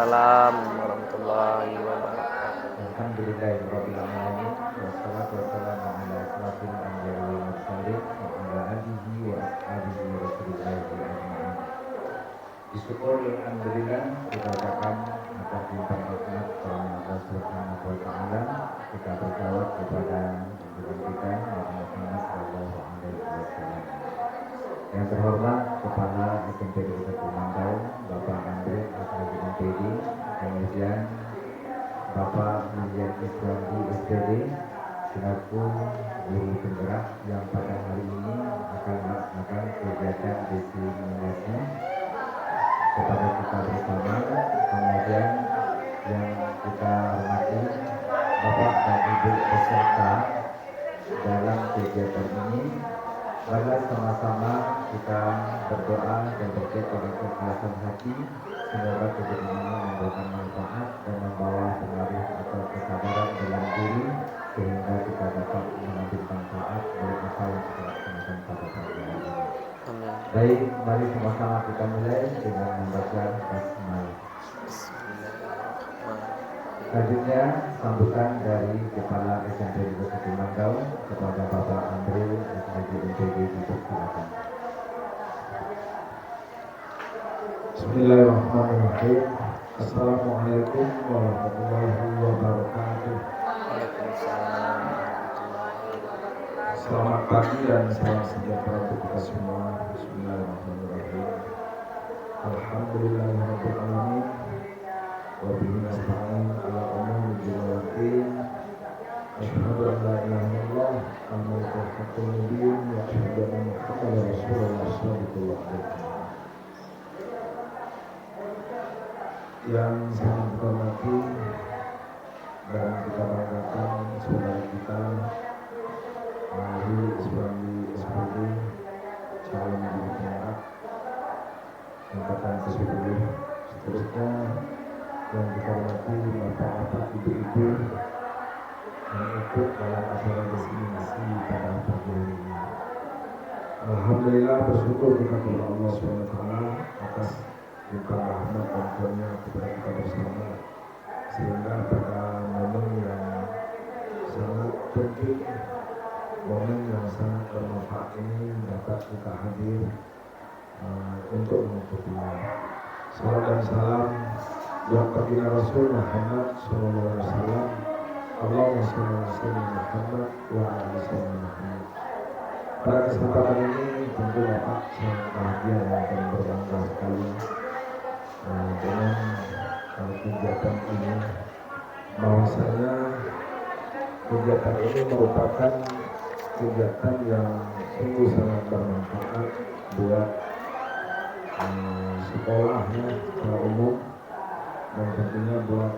Waalaikumsalam warahmatullahi wabarakatuh. Alhamdulillahirabbil alamin wassalatu wassalamu ala asrofil anbiya'i wal mursalin wa ala alihi wa ashabihi rasulillahi ajma'in. Disyukur alhamdulillah kita ucapkan atas limpahan rahmat karena Allah Subhanahu wa taala kita berjawab kepada junjungan kita Nabi Muhammad sallallahu alaihi wasallam. Yang terhormat Kepala SMP Desa Mangkau Bapak Andre Asraji MPD, kemudian Bapak Milian Iswandi SPD selaku guru penggerak yang pada hari ini akan melaksanakan kegiatan diseminasi kepada kita bersama, kemudian yang kita hormati Bapak dan Ibu peserta dalam kegiatan ini. Mari sama-sama kita berdoa dan berdoa dengan keikhlasan hati, semoga kegiatan ini membawa manfaat dan membawa pengaruh atau kesadaran dalam diri sehingga kita dapat mengambil manfaat dari apa yang kita laksanakan pada pagi hari ini. Baik, mari sama-sama kita mulai dengan membaca basmalah. Selanjutnya sambutan dari Kepala SMP Desa Mangkau kepada Bapak Andre SPG MPD dipersilakan. Bismillahirrahmanirrahim. Assalamualaikum warahmatullahi wabarakatuh. Waalaikumsalam. Selamat pagi dan salam sejahtera untuk kita semua. Bismillahirrahmanirrahim. Alhamdulillahirabbil alamin. Wa bihi nasta'in ala umuri din. Asyhadu an la ilaha illallah wa haqqul mubin wa asyhadu anna Muhammadar Rasulullah sallallahu alaihi wasallam. Yang sangat dihormati dan kita banggakan saudara kita Mahdi Iswandi SPD, calon guru penggerak angkatan ke-10. Seterusnya yang kita hormati bapak-bapak, ibu-ibu yang ikut dalam acara diseminasi pada pagi hari ini. Alhamdulillah, bersyukur kita kepada Allah SWT atas limpahan rahmat dan karunia kepada kita bersama, sehingga pada momen yang sangat penting, momen yang sangat bermanfaat ini dapat kita hadir untuk mengikutinya. Salam dan salam buat baginda Rasul Muhammad SAW. Allahumma shalli ala sayyidina Muhammad wa ala ali sayyidina Muhammad. Pada kesempatan ini tentu Bapak sangat bahagia dan berbangga sekali dengan kegiatan ini, bahwasanya kegiatan ini merupakan kegiatan yang sungguh sangat bermanfaat buat sekolahnya secara umum dan tentunya buat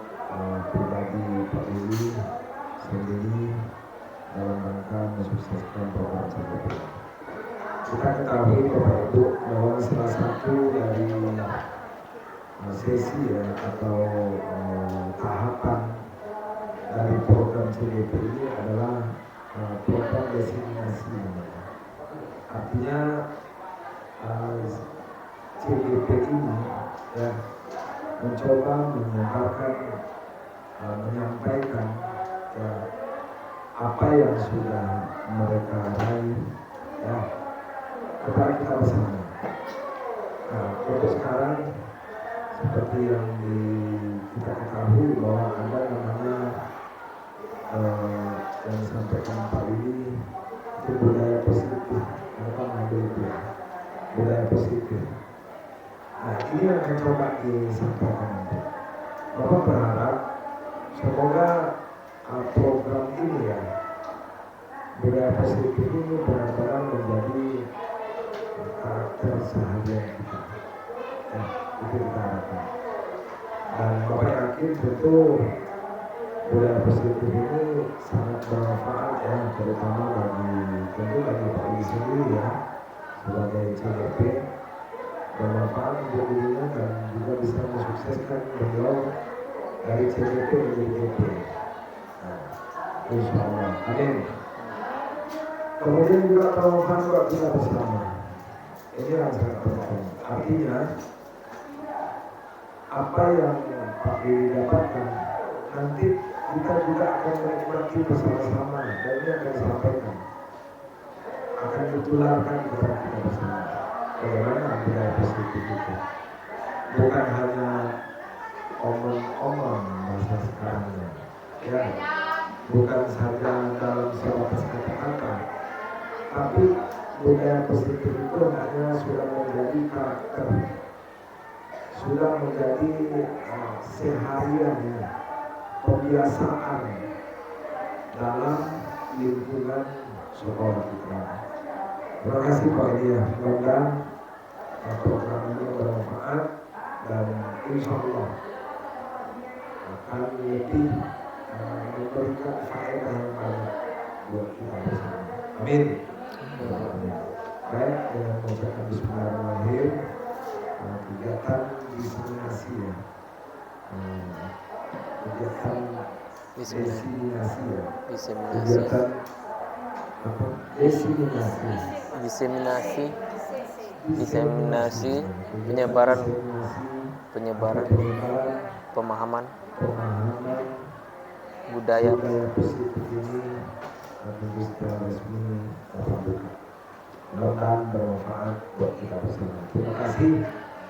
pribadi Pak Lili sendiri dalam rangka mensukseskan program CGP. Kita ketahui Bapak Ibu bahwa salah satu dari sesi atau tahapan dari program CGP ini adalah program diseminasi. Artinya CGP ini mencoba menyebarkan, menyampaikan apa yang sudah mereka raih kepada kita bersama. Untuk sekarang seperti yang kita ketahui bahwa ada namanya yang disampaikan Pak Lili itu budaya positif. Mereka mengambil itu budaya positif. Nah, ini yang akan coba disampaikan nanti. Bapak berharap semoga program ini budaya positif ini benar-benar menjadi karakter seharian kita. Itu kita harapkan. Dan Bapak yakin tentu budaya positif ini sangat bermanfaat terutama bagi Pak Lili sendiri sebagai CGP, bermanfaat untuk dirinya dan juga bisa mensukseskan beliau dari CGP menjadi GP. Insya Allah. Amin. Kemudian juga bermanfaat buat kita bersama. Ini yang sangat penting. Artinya apa yang Pak Diri dapatkan nanti kita juga akan menikmati bersama-sama dan ini akan disampaikan, akan ditularkan kepada kita bersama. Bagaimana budaya positif itu? Bukan hanya omong-omong bahasa sekarang ya, bukan saja dalam sebatas kata-kata, tapi budaya positif itu hendaknya sudah menjadi karakter, sudah menjadi seharian ya, kebiasaan dalam lingkungan sekolah kita. Terima kasih Pak Elia, mudah-mudahan program ini bermanfaat dan insya Allah akan lebih memberikan faedah yang banyak buat kita bersama. Amin. Baik, dengan mengucapkan bismillahirrahmanirrahim, kegiatan diseminasi ya, kegiatan diseminasi ya, kegiatan apa? Diseminasi penyebaran pemahaman budaya positif ini menjadi secara resmi terbuka. Mudah-mudahan bermanfaat buat kita bersama. Terima kasih.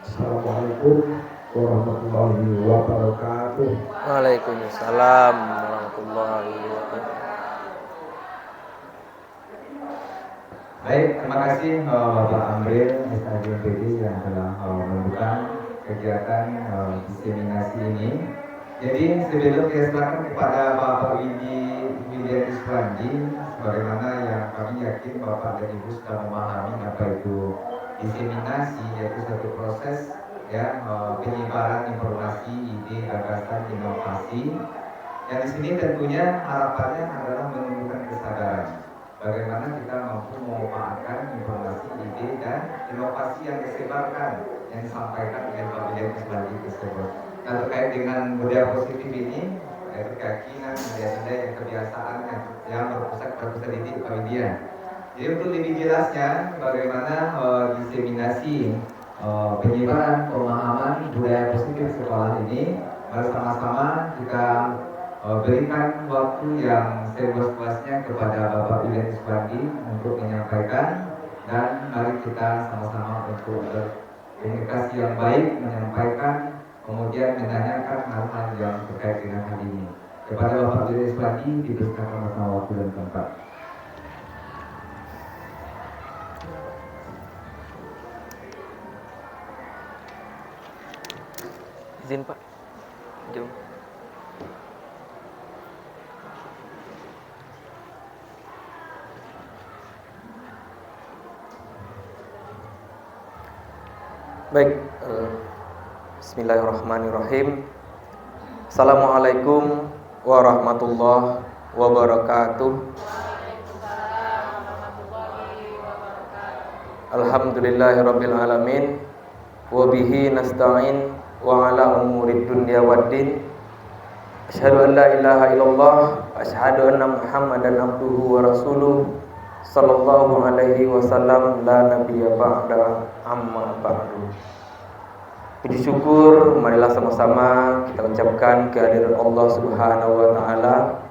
Assalamualaikum warahmatullahi wabarakatuh. Waalaikumsalam warahmatullahi wabarakatuh. Baik, terima kasih Bapak Amril SAGMPD yang telah membuka kegiatan diseminasi ini. Jadi sebelum saya serahkan kepada Bapak William Iswandi, sebagaimana yang kami yakin Bapak dan Ibu sudah memahami apa itu diseminasi, yaitu satu proses ya penyebaran informasi, ide, gagasan, inovasi. Yang di sini tentunya harapannya adalah menumbuhkan kesadaran. Bagaimana kita mampu memanfaatkan informasi, ide, dan inovasi yang disebarkan, yang disampaikan oleh Pak William Iswandi tersebut. Nah, terkait dengan budaya positif ini, yaitu keyakinan, nilai-nilai, kebiasaan yang berpusat di Pak William. Jadi untuk lebih jelasnya bagaimana diseminasi penyebaran pemahaman budaya positif sekolah ini, bersama-sama kita berikan waktu yang seluas-luasnya kepada Bapak William Iswandi untuk menyampaikan, dan mari kita sama-sama untuk berkomunikasi yang baik, menyampaikan, kemudian menanyakan hal-hal yang terkait dengan hal ini. Kepada Bapak William Iswandi dipersilakan masa waktu dan tempat. Izin Pak, jom. Baik, bismillahirrahmanirrahim. Assalamualaikum warahmatullahi wabarakatuh. Alhamdulillahirabbil alamin, wa bihi nasta'in wa ala umurid dunya waddin. Asyhadu an la ilaha illallah, asyhadu anna Muhammadan abduhu wa rasuluh, sallallahu alaihi wasallam, la nabiyya ba'da, amma ba'du. Puji syukur marilah sama-sama kita ucapkan kehadiran Allah Subhanahu wa taala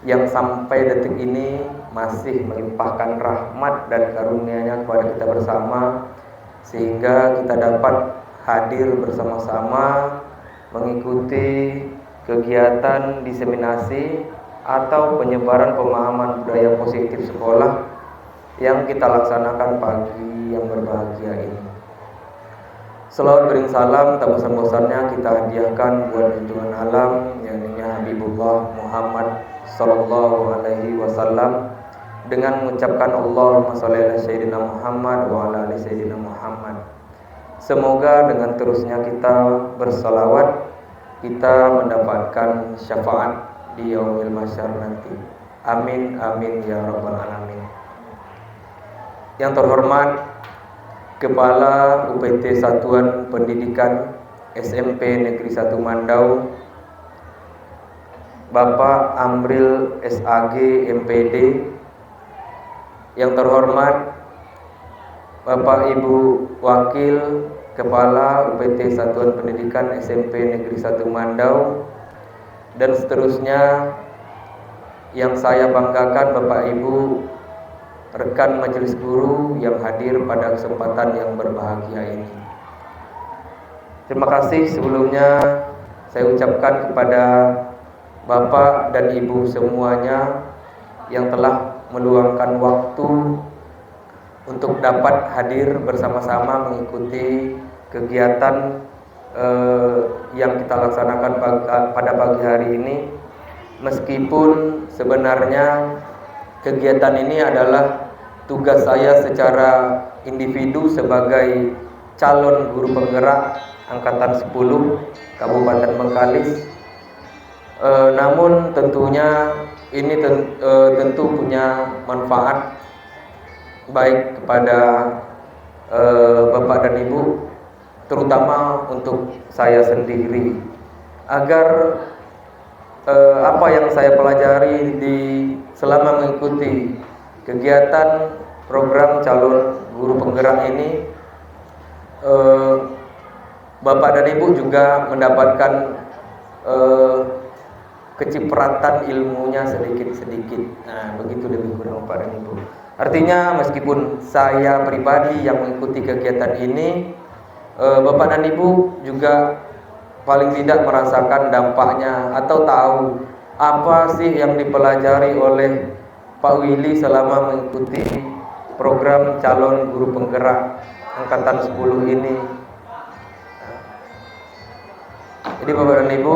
yang sampai detik ini masih melimpahkan rahmat dan karunia-Nya kepada kita bersama, sehingga kita dapat hadir bersama-sama mengikuti kegiatan diseminasi atau penyebaran pemahaman budaya positif sekolah yang kita laksanakan pagi yang berbahagia ini. Selawat bering salam tak bosan-bosannya kita hadiahkan buat junjungan alam yang Habibullah Muhammad sallallahu alaihi wasallam dengan mengucapkan Allahumma sholli ala sayyidina Muhammad wa ala ali sayyidina Muhammad. Semoga dengan terusnya kita bersalawat kita mendapatkan syafaat di yaumil mahsyar nanti. Amin amin ya rabbal alamin. Yang terhormat Kepala UPT Satuan Pendidikan SMP Negeri 1 Mandau, Bapak Amril SAG MPD. Yang terhormat Bapak Ibu Wakil Kepala UPT Satuan Pendidikan SMP Negeri 1 Mandau, dan seterusnya yang saya banggakan Bapak Ibu rekan majelis guru yang hadir pada kesempatan yang berbahagia ini. Terima kasih sebelumnya saya ucapkan kepada Bapak dan Ibu semuanya yang telah meluangkan waktu untuk dapat hadir bersama-sama mengikuti kegiatan yang kita laksanakan pada pagi hari ini. Meskipun sebenarnya kegiatan ini adalah tugas saya secara individu sebagai calon guru penggerak angkatan 10 Kabupaten Bengkalis. Namun tentunya ini tentu punya manfaat baik kepada Bapak dan Ibu, terutama untuk saya sendiri, agar apa yang saya pelajari selama mengikuti kegiatan program calon guru penggerak ini, Bapak dan Ibu juga mendapatkan kecipratan ilmunya sedikit-sedikit. Nah, begitu lebih kurang Bapak dan Ibu. Artinya meskipun saya pribadi yang mengikuti kegiatan ini, Bapak dan Ibu juga paling tidak merasakan dampaknya atau tahu apa sih yang dipelajari oleh Pak Willy selama mengikuti program calon guru penggerak angkatan 10 ini. Jadi Bapak dan Ibu,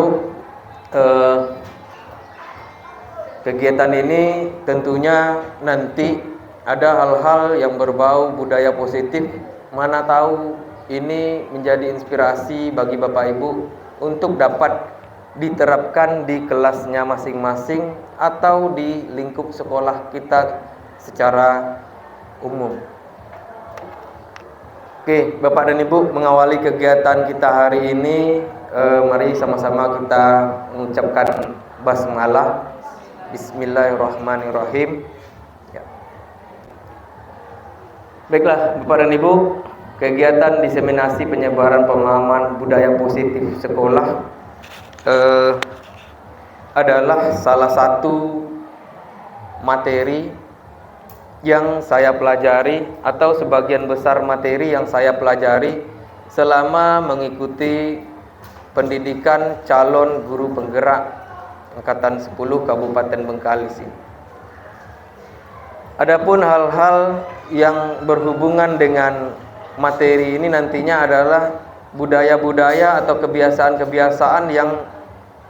kegiatan ini tentunya nanti ada hal-hal yang berbau budaya positif, mana tahu ini menjadi inspirasi bagi Bapak Ibu untuk dapat diterapkan di kelasnya masing-masing atau di lingkup sekolah kita secara umum. Oke, Bapak dan Ibu, mengawali kegiatan kita hari ini, mari sama-sama kita mengucapkan basmalah. Bismillahirrahmanirrahim. Ya. Baiklah, Bapak dan Ibu, kegiatan diseminasi penyebaran pemahaman budaya positif sekolah adalah salah satu materi yang saya pelajari, atau sebagian besar materi yang saya pelajari selama mengikuti pendidikan calon guru penggerak angkatan 10 Kabupaten Bengkalis ini. Adapun hal-hal yang berhubungan dengan materi ini nantinya adalah budaya-budaya atau kebiasaan-kebiasaan yang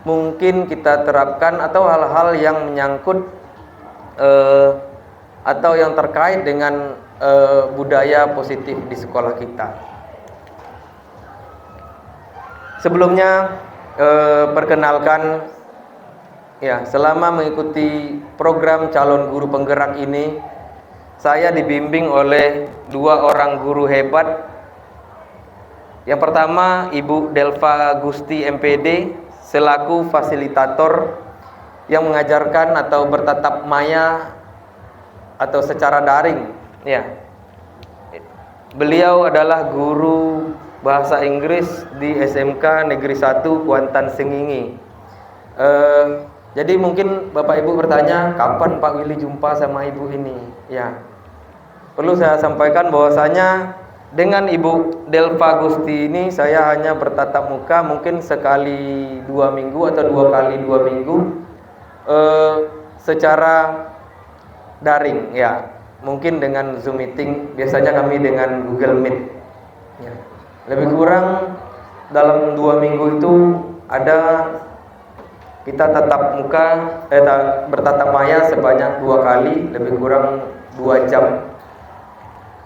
mungkin kita terapkan, atau hal-hal yang menyangkut atau yang terkait dengan budaya positif di sekolah kita. Sebelumnya perkenalkan, ya, selama mengikuti program calon guru penggerak ini, saya dibimbing oleh dua orang guru hebat. Yang pertama, Ibu Delva Gusti MPD selaku fasilitator yang mengajarkan atau bertatap maya atau secara daring. Ya, beliau adalah guru bahasa Inggris di SMK Negeri 1 Kuantan Sengingi. Jadi mungkin Bapak Ibu bertanya, kapan Pak Willy jumpa sama Ibu ini? Ya, perlu saya sampaikan bahwasanya dengan Ibu Delva Gusti ini saya hanya bertatap muka mungkin sekali 2 minggu atau 2 kali 2 minggu secara daring, ya, mungkin dengan Zoom meeting, biasanya kami dengan Google Meet. Ya. Lebih kurang dalam 2 minggu itu ada kita tatap muka, bertatap maya sebanyak 2 kali, lebih kurang 2 jam.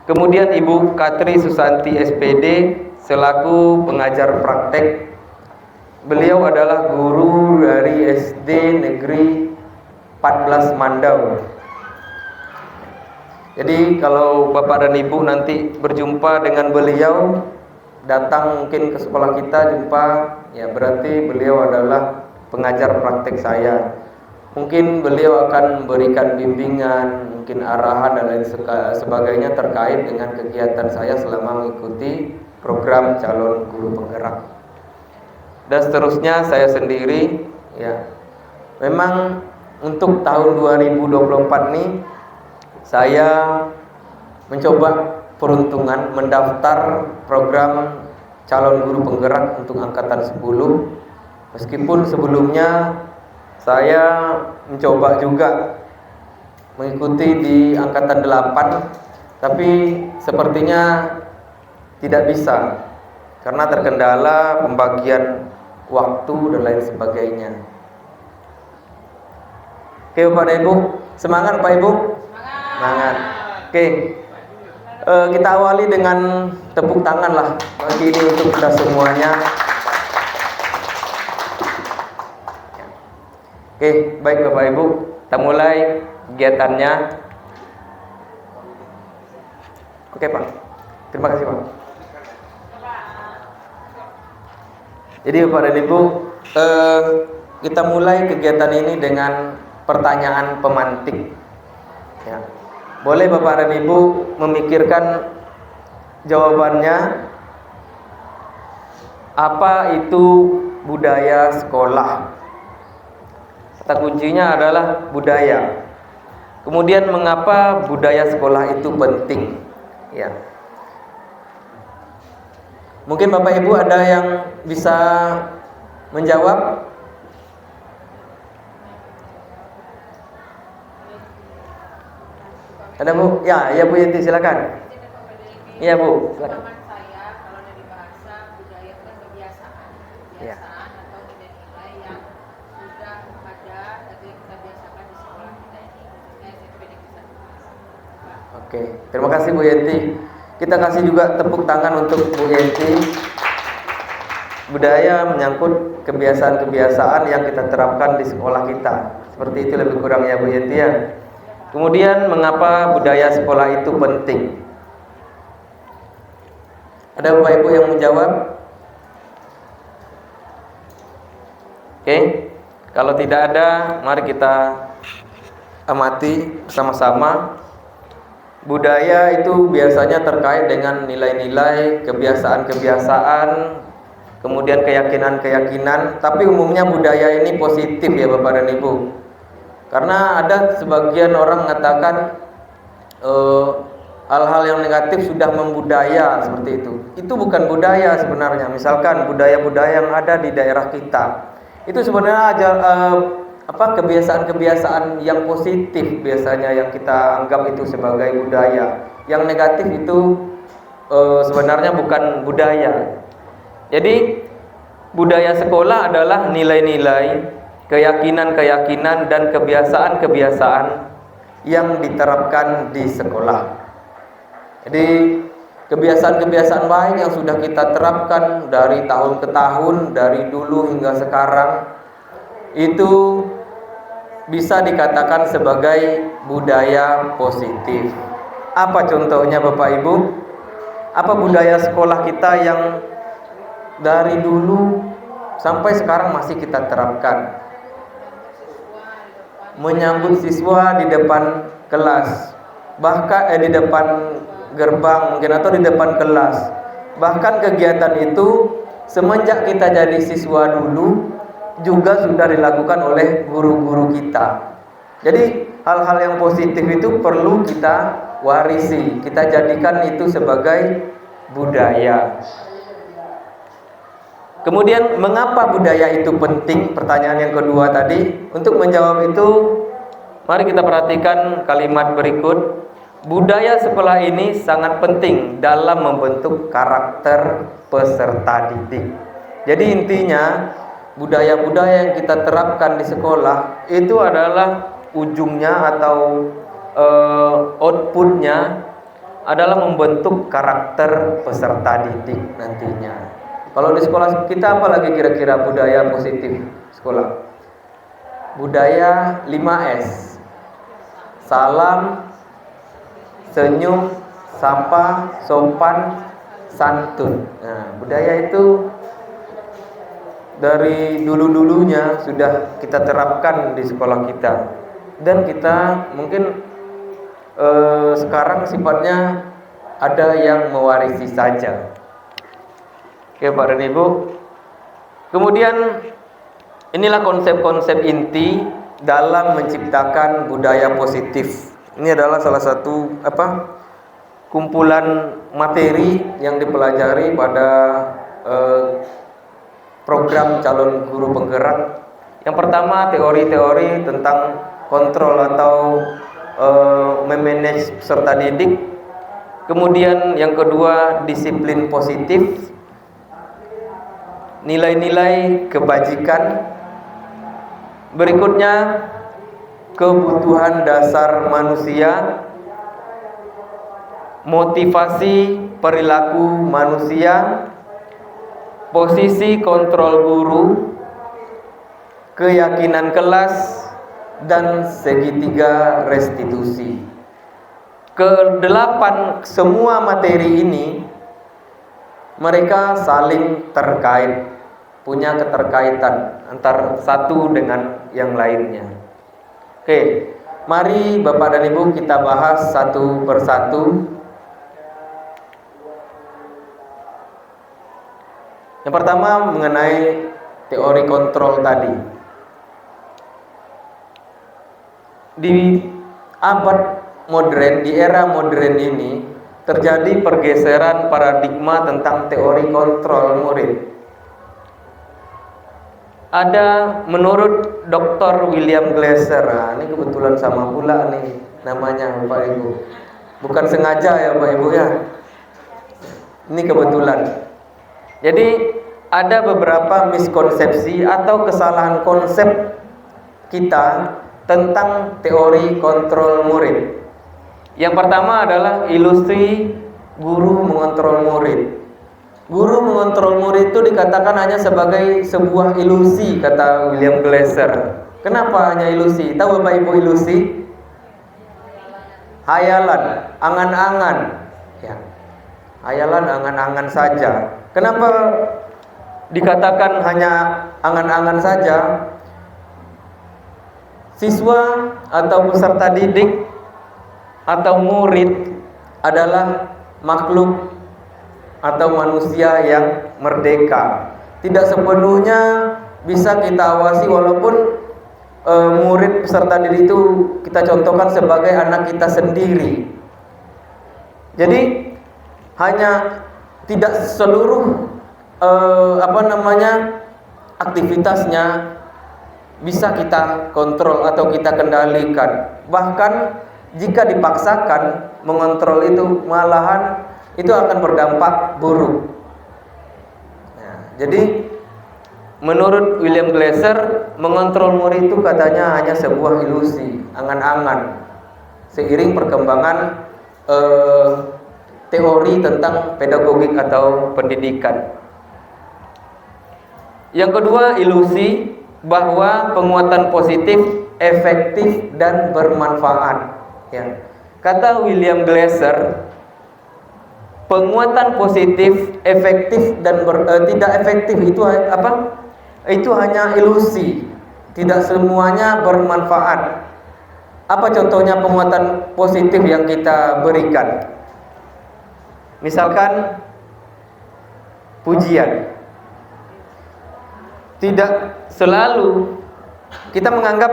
Kemudian Ibu Katri Susanti SPD selaku pengajar praktek. Beliau adalah guru dari SD Negeri 14 Mandau. Jadi kalau Bapak dan Ibu nanti berjumpa dengan beliau, datang mungkin ke sekolah kita jumpa, ya berarti beliau adalah pengajar praktek saya. Mungkin beliau akan memberikan bimbingan, mungkin arahan dan lain sebagainya terkait dengan kegiatan saya selama mengikuti program calon guru penggerak. Dan seterusnya saya sendiri ya. Memang untuk tahun 2024 ini saya mencoba peruntungan mendaftar program calon guru penggerak untuk angkatan 10. Meskipun sebelumnya saya mencoba juga mengikuti di angkatan 8, tapi sepertinya tidak bisa karena terkendala pembagian waktu dan lain sebagainya. Oke Bapak dan Ibu, semangat Pak Ibu? Semangat. Oke, kita awali dengan tepuk tangan lah bagi ini untuk kita semuanya. Oke, baik Bapak Ibu, kita mulai kegiatannya. Oke Pak, terima kasih Pak. Jadi Bapak dan Ibu, kita mulai kegiatan ini dengan pertanyaan pemantik. Ya. Boleh Bapak dan Ibu memikirkan jawabannya. Apa itu budaya sekolah? Kata kuncinya adalah budaya. Kemudian mengapa budaya sekolah itu penting? Ya. Mungkin Bapak Ibu ada yang bisa menjawab? Ada Bu? Ya, Bu Yanti silakan. Iya Bu, silakan. Saya kalau dari bahasa budaya itu kan kebiasaan Ya. atau nilai-nilai yang sudah ada atau yang kita biasakan di sekolah kita ini, khususnya SMP Negeri 1. Oke, terima kasih Bu Yanti. Kita kasih juga tepuk tangan untuk Bu Yanti. Budaya menyangkut kebiasaan-kebiasaan yang kita terapkan di sekolah kita. Seperti itu lebih kurang ya Bu Yanti ya. Kemudian mengapa budaya sekolah itu penting? Ada Bapak Ibu yang menjawab? Oke, kalau tidak ada, mari kita amati bersama-sama. Budaya itu biasanya terkait dengan nilai-nilai, kebiasaan-kebiasaan, kemudian keyakinan-keyakinan. Tapi umumnya budaya ini positif ya Bapak dan Ibu. Karena ada sebagian orang mengatakan hal-hal yang negatif sudah membudaya seperti itu. Itu bukan budaya sebenarnya. Misalkan budaya-budaya yang ada di daerah kita, itu sebenarnya kebiasaan-kebiasaan yang positif biasanya yang kita anggap itu sebagai budaya. Yang negatif itu sebenarnya bukan budaya. Jadi budaya sekolah adalah nilai-nilai, keyakinan-keyakinan dan kebiasaan-kebiasaan yang diterapkan di sekolah. Jadi kebiasaan-kebiasaan baik yang sudah kita terapkan dari tahun ke tahun, dari dulu hingga sekarang, itu bisa dikatakan sebagai budaya positif. Apa contohnya Bapak Ibu? Apa budaya sekolah kita yang dari dulu sampai sekarang masih kita terapkan? Menyambut siswa di depan kelas, bahkan di depan gerbang mungkin atau di depan kelas. Bahkan kegiatan itu semenjak kita jadi siswa dulu juga sudah dilakukan oleh guru-guru kita. Jadi hal-hal yang positif itu perlu kita warisi, kita jadikan itu sebagai budaya. Kemudian mengapa budaya itu penting? Pertanyaan yang kedua tadi. Untuk menjawab itu, mari kita perhatikan kalimat berikut. Budaya sekolah ini sangat penting dalam membentuk karakter peserta didik. Jadi intinya budaya-budaya yang kita terapkan di sekolah itu adalah ujungnya atau outputnya adalah membentuk karakter peserta didik nantinya. Kalau di sekolah kita apa lagi kira-kira budaya positif sekolah? Budaya 5S. Salam, senyum, sapa, sopan, santun. Nah, budaya itu dari dulu-dulunya sudah kita terapkan di sekolah kita, dan kita mungkin sekarang sifatnya ada yang mewarisi saja. Oke Pak dan Ibu. Kemudian inilah konsep-konsep inti dalam menciptakan budaya positif. Ini adalah salah satu kumpulan materi yang dipelajari pada program calon guru penggerak. Yang pertama teori-teori tentang kontrol atau memanage peserta didik. Kemudian yang kedua disiplin positif, nilai-nilai kebajikan. Berikutnya kebutuhan dasar manusia, motivasi perilaku manusia, posisi kontrol guru, keyakinan kelas, dan segitiga restitusi. Kedelapan semua materi ini mereka saling terkait, punya keterkaitan antara satu dengan yang lainnya. Oke, mari Bapak dan Ibu kita bahas satu persatu. Yang pertama mengenai teori kontrol tadi. Di abad modern, di era modern ini terjadi pergeseran paradigma tentang teori kontrol murid. Ada menurut Dr. William Glasser, ini kebetulan sama pula nih namanya Bapak Ibu. Bukan sengaja ya Bapak Ibu ya. Ini kebetulan. Jadi ada beberapa miskonsepsi atau kesalahan konsep kita tentang teori kontrol murid. Yang pertama adalah ilusi guru mengontrol murid. Guru mengontrol murid itu dikatakan hanya sebagai sebuah ilusi, kata William Glasser. Kenapa hanya ilusi? Tahu Bapak Ibu ilusi? Hayalan, angan-angan. Ya. Hayalan, angan-angan saja. Kenapa dikatakan hanya angan-angan saja? Siswa atau peserta didik atau murid adalah makhluk atau manusia yang merdeka. Tidak sepenuhnya bisa kita awasi, walaupun murid peserta didik itu kita contohkan sebagai anak kita sendiri. Jadi hanya tidak seluruh aktivitasnya bisa kita kontrol atau kita kendalikan. Bahkan jika dipaksakan mengontrol itu, malahan itu akan berdampak buruk. Nah, jadi menurut William Glasser, mengontrol murid itu katanya hanya sebuah ilusi, angan-angan. Seiring perkembangan teori tentang pedagogik atau pendidikan. Yang kedua, ilusi bahwa penguatan positif efektif dan bermanfaat. Ya. Kata William Glasser, penguatan positif efektif dan tidak efektif itu apa? Itu hanya ilusi, tidak semuanya bermanfaat. Apa contohnya penguatan positif yang kita berikan? Misalkan pujian. Tidak selalu kita menganggap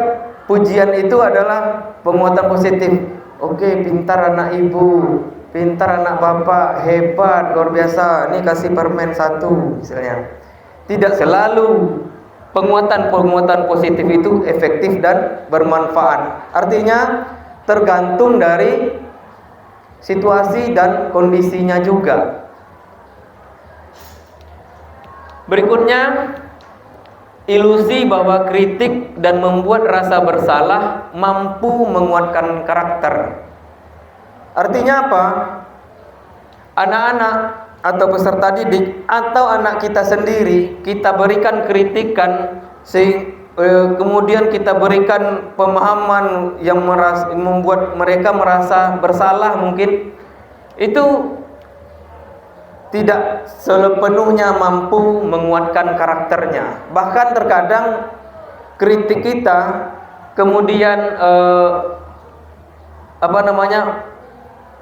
pujian itu adalah penguatan positif. Oke, pintar anak ibu, pintar anak bapak, hebat, luar biasa. Ini kasih permen 1 misalnya. Tidak selalu penguatan positif itu efektif dan bermanfaat. Artinya tergantung dari situasi dan kondisinya juga. Berikutnya, ilusi bahwa kritik dan membuat rasa bersalah mampu menguatkan karakter. Artinya apa? Anak-anak atau peserta didik atau anak kita sendiri, kita berikan kritikan, kemudian kita berikan pemahaman yang membuat mereka merasa bersalah, mungkin itu tidak sepenuhnya mampu menguatkan karakternya. Bahkan terkadang kritik kita, kemudian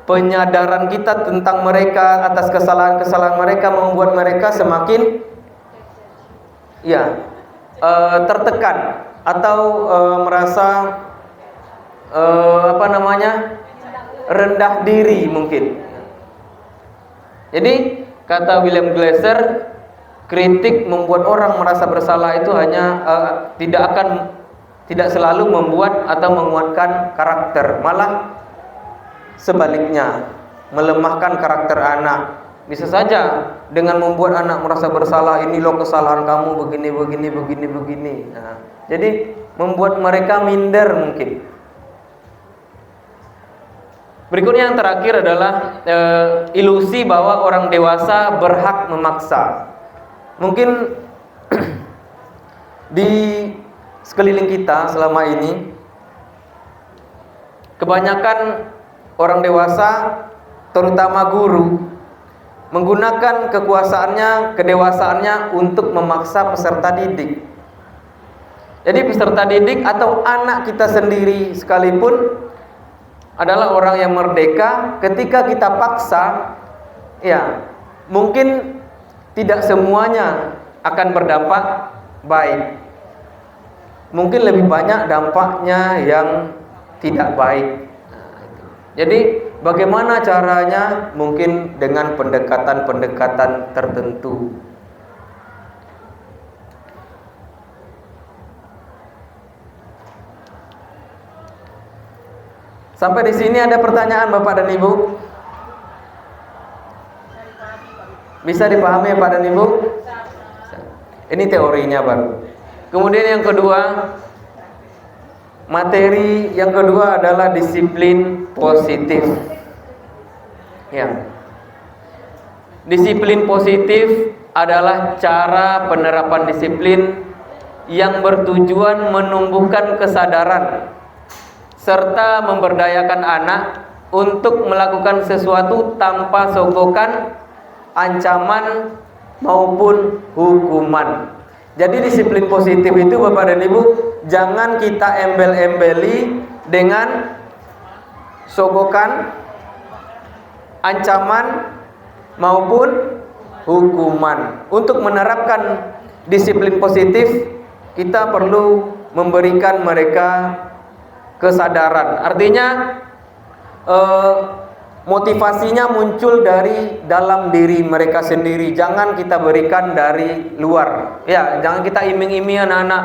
penyadaran kita tentang mereka atas kesalahan-kesalahan mereka membuat mereka semakin tertekan atau merasa rendah diri mungkin. Jadi kata William Glasser, kritik membuat orang merasa bersalah itu hanya tidak selalu membuat atau menguatkan karakter, malah sebaliknya melemahkan karakter anak. Bisa saja dengan membuat anak merasa bersalah, ini loh kesalahan kamu begini. Nah, jadi membuat mereka minder mungkin. Berikutnya yang terakhir adalah ilusi bahwa orang dewasa berhak memaksa. Mungkin di sekeliling kita selama ini kebanyakan orang dewasa, terutama guru, menggunakan kekuasaannya, kedewasaannya untuk memaksa peserta didik. Jadi peserta didik atau anak kita sendiri sekalipun adalah orang yang merdeka. Ketika kita paksa, mungkin tidak semuanya akan berdampak baik. Mungkin lebih banyak dampaknya yang tidak baik. Jadi bagaimana caranya? Mungkin dengan pendekatan-pendekatan tertentu. Sampai di sini ada pertanyaan Bapak dan Ibu? Bisa dipahami Pak dan Ibu? Ini teorinya baru. Kemudian yang kedua, materi yang kedua adalah disiplin positif. Disiplin positif adalah cara penerapan disiplin yang bertujuan menumbuhkan kesadaran serta memberdayakan anak untuk melakukan sesuatu tanpa sogokan, ancaman maupun hukuman. Jadi disiplin positif itu Bapak dan Ibu, jangan kita embel-embeli dengan sogokan, ancaman maupun hukuman. Untuk menerapkan disiplin positif, kita perlu memberikan mereka kesadaran. Artinya motivasinya muncul dari dalam diri mereka sendiri. Jangan kita berikan dari luar. Jangan kita iming-iming anak-anak.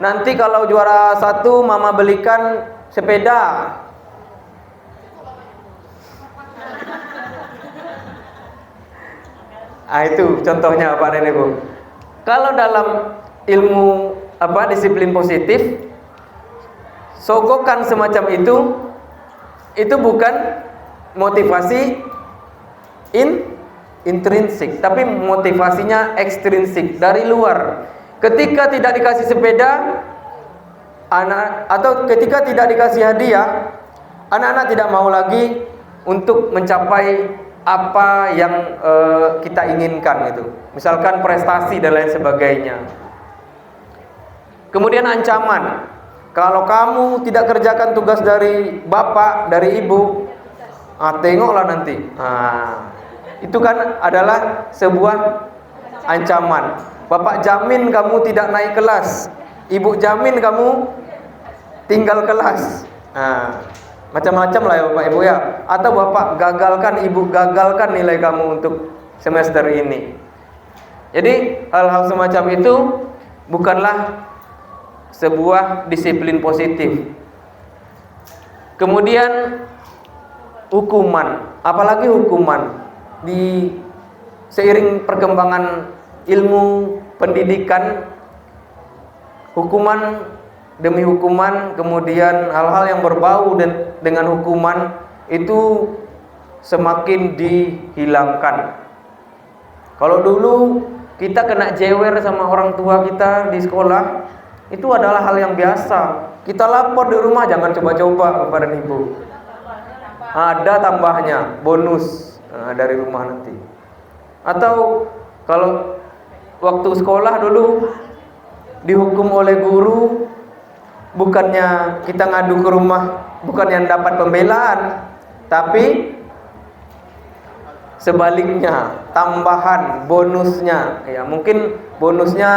Nanti kalau juara 1 mama belikan sepeda. Itu contohnya Pak dan Ibu. Kalau dalam ilmu disiplin positif, sogokan semacam itu bukan motivasi intrinsik, tapi motivasinya ekstrinsik, dari luar. Ketika tidak dikasih sepeda atau ketika tidak dikasih hadiah, anak-anak tidak mau lagi untuk mencapai apa yang kita inginkan itu. Misalkan prestasi dan lain sebagainya. Kemudian ancaman. Kalau kamu tidak kerjakan tugas dari bapak, dari ibu, tengoklah nanti. Itu kan adalah sebuah ancaman. Bapak jamin kamu tidak naik kelas, ibu jamin kamu tinggal kelas. Macam-macam lah ya Bapak Ibu ya. Atau bapak gagalkan, ibu gagalkan nilai kamu untuk semester ini. Jadi hal-hal semacam itu bukanlah sebuah disiplin positif. Kemudian hukuman, apalagi hukuman di seiring perkembangan ilmu pendidikan, hukuman demi hukuman, kemudian hal-hal yang berbau dengan hukuman itu semakin dihilangkan. Kalau dulu kita kena jewer sama orang tua kita di sekolah, itu adalah hal yang biasa. Kita lapor di rumah, jangan coba-coba Bapak dan Ibu. Ada tambahnya, bonus dari rumah nanti. Atau kalau waktu sekolah dulu dihukum oleh guru, bukannya kita ngadu ke rumah, bukan yang dapat pembelaan, tapi sebaliknya, tambahan bonusnya, ya mungkin bonusnya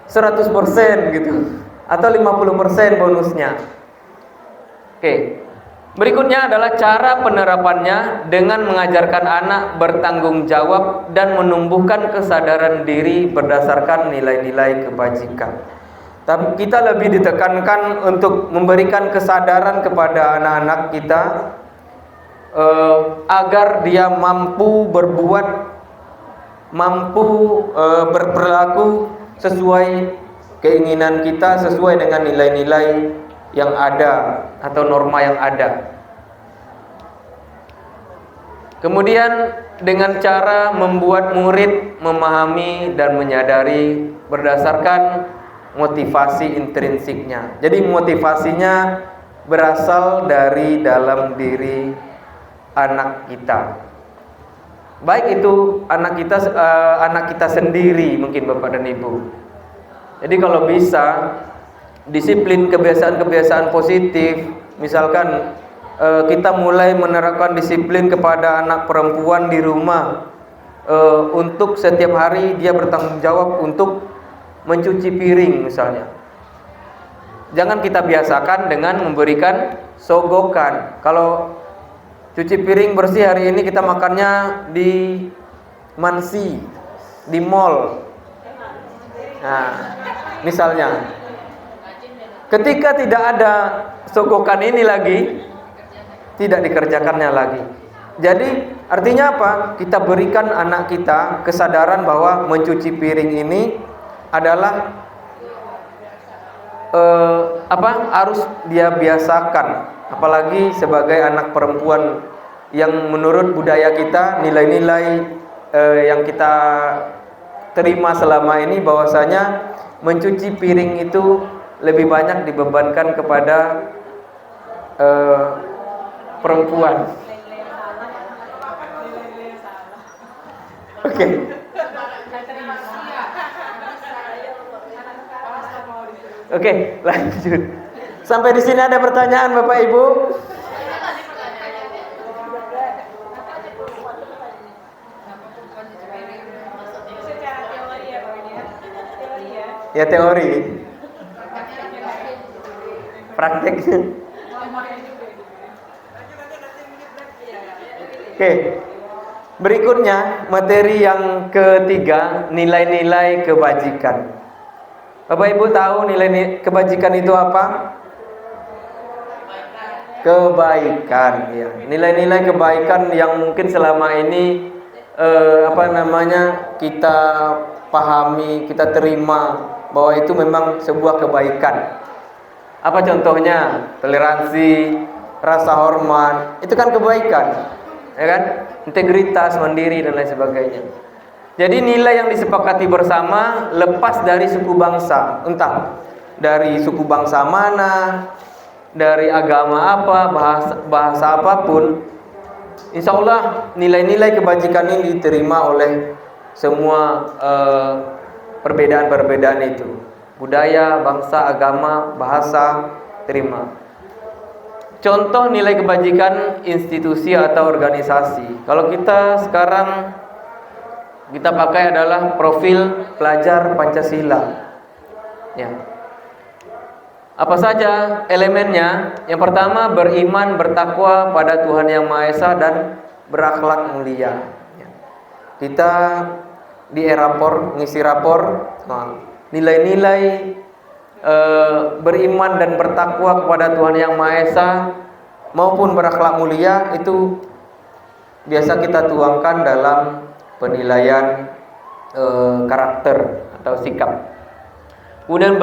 100% gitu, atau 50% bonusnya. Oke. Berikutnya adalah cara penerapannya dengan mengajarkan anak bertanggung jawab dan menumbuhkan kesadaran diri berdasarkan nilai-nilai kebajikan. Tapi kita lebih ditekankan untuk memberikan kesadaran kepada anak-anak kita agar dia mampu berbuat, mampu berperilaku sesuai keinginan kita, sesuai dengan nilai-nilai yang ada atau norma yang ada. Kemudian dengan cara membuat murid memahami dan menyadari berdasarkan motivasi intrinsiknya. Jadi motivasinya berasal dari dalam diri anak kita. Baik itu anak kita sendiri mungkin Bapak dan Ibu. Jadi kalau bisa disiplin kebiasaan-kebiasaan positif, misalkan kita mulai menerapkan disiplin kepada anak perempuan di rumah, untuk setiap hari dia bertanggung jawab untuk mencuci piring misalnya. Jangan kita biasakan dengan memberikan sogokan. Kalau cuci piring bersih hari ini kita makannya di mansi, di mall. Nah, misalnya ketika tidak ada sogokan ini lagi, tidak dikerjakannya lagi. Jadi artinya apa? Kita berikan anak kita kesadaran bahwa mencuci piring ini adalah harus dia biasakan. Apalagi sebagai anak perempuan yang menurut budaya kita, nilai-nilai yang kita terima selama ini bahwasanya mencuci piring itu lebih banyak dibebankan kepada perempuan. Oke. Oke, lanjut. Sampai di sini ada pertanyaan Bapak Ibu? Ya teori. Prakteknya. Oke. Berikutnya materi yang ketiga, nilai-nilai kebajikan. Bapak Ibu tahu nilai kebajikan itu apa? Kebaikan, ya. Nilai-nilai kebaikan yang mungkin selama ini kita pahami, kita terima bahwa itu memang sebuah kebaikan. Apa contohnya? Toleransi, rasa hormat, itu kan kebaikan, ya kan? Integritas, mandiri dan lain sebagainya. Jadi nilai yang disepakati bersama lepas dari suku bangsa, entah dari suku bangsa mana, dari agama apa, bahasa apapun, insya Allah nilai-nilai kebajikan ini diterima oleh semua perbedaan-perbedaan itu. Budaya, bangsa, agama, bahasa, terima. Contoh nilai kebajikan institusi atau organisasi. Kalau kita sekarang kita pakai adalah profil pelajar Pancasila. Ya. Apa saja elemennya? Yang pertama, beriman, bertakwa pada Tuhan Yang Maha Esa dan berakhlak mulia. Ya. Kita di e-rapor, ngisi rapor, nilai-nilai beriman dan bertakwa kepada Tuhan Yang Maha Esa maupun berakhlak mulia itu biasa kita tuangkan dalam penilaian karakter atau sikap. Kemudian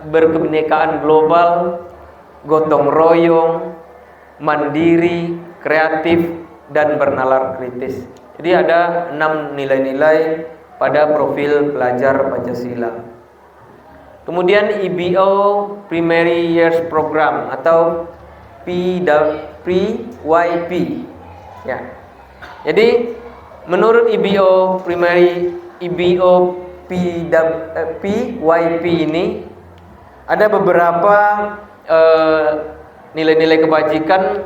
berkebinekaan global, gotong royong, mandiri, kreatif, dan bernalar kritis. Jadi ada 6 nilai-nilai pada profil pelajar Pancasila. Kemudian EBO Primary Years Program atau PYP. Ya. Jadi Menurut IBO Primary, IBO PYP ini ada beberapa nilai-nilai kebajikan.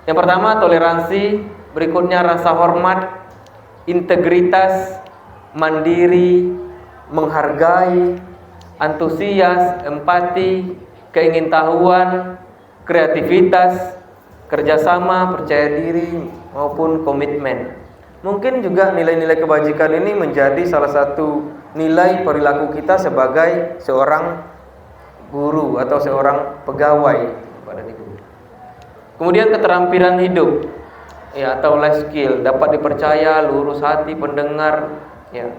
Yang pertama toleransi, berikutnya rasa hormat, integritas, mandiri, menghargai, antusias, empati, keingintahuan, kreativitas, kerjasama, percaya diri, maupun komitmen. Mungkin juga nilai-nilai kebajikan ini menjadi salah satu nilai perilaku kita sebagai seorang guru atau seorang pegawai. Kemudian keterampilan hidup, ya, atau life skill, dapat dipercaya, lurus hati, pendengar, ya.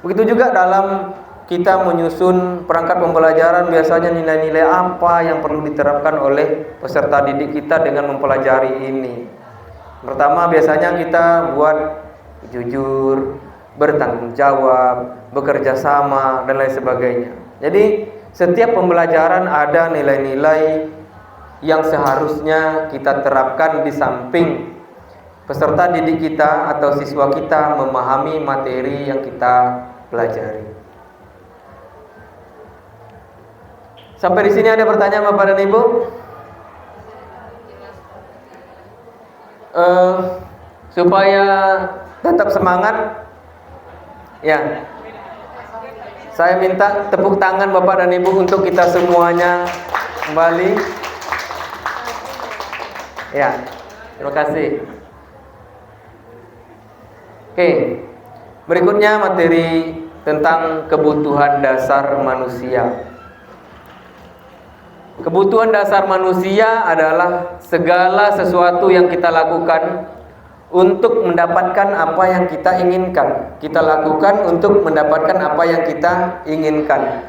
Begitu juga dalam kita menyusun perangkat pembelajaran, biasanya nilai-nilai apa yang perlu diterapkan oleh peserta didik kita dengan mempelajari ini. Pertama, biasanya kita buat jujur, bertanggung jawab, bekerja sama, dan lain sebagainya. Jadi setiap pembelajaran ada nilai-nilai yang seharusnya kita terapkan di samping peserta didik kita atau siswa kita memahami materi yang kita pelajari. Sampai di sini ada pertanyaan Bapak dan Ibu? Supaya tetap semangat, ya, saya minta tepuk tangan Bapak dan Ibu untuk kita semuanya kembali. Ya, terima kasih. Oke, berikutnya materi tentang kebutuhan dasar manusia. Kebutuhan dasar manusia adalah segala sesuatu yang kita lakukan untuk mendapatkan apa yang kita inginkan. Kita lakukan untuk mendapatkan apa yang kita inginkan.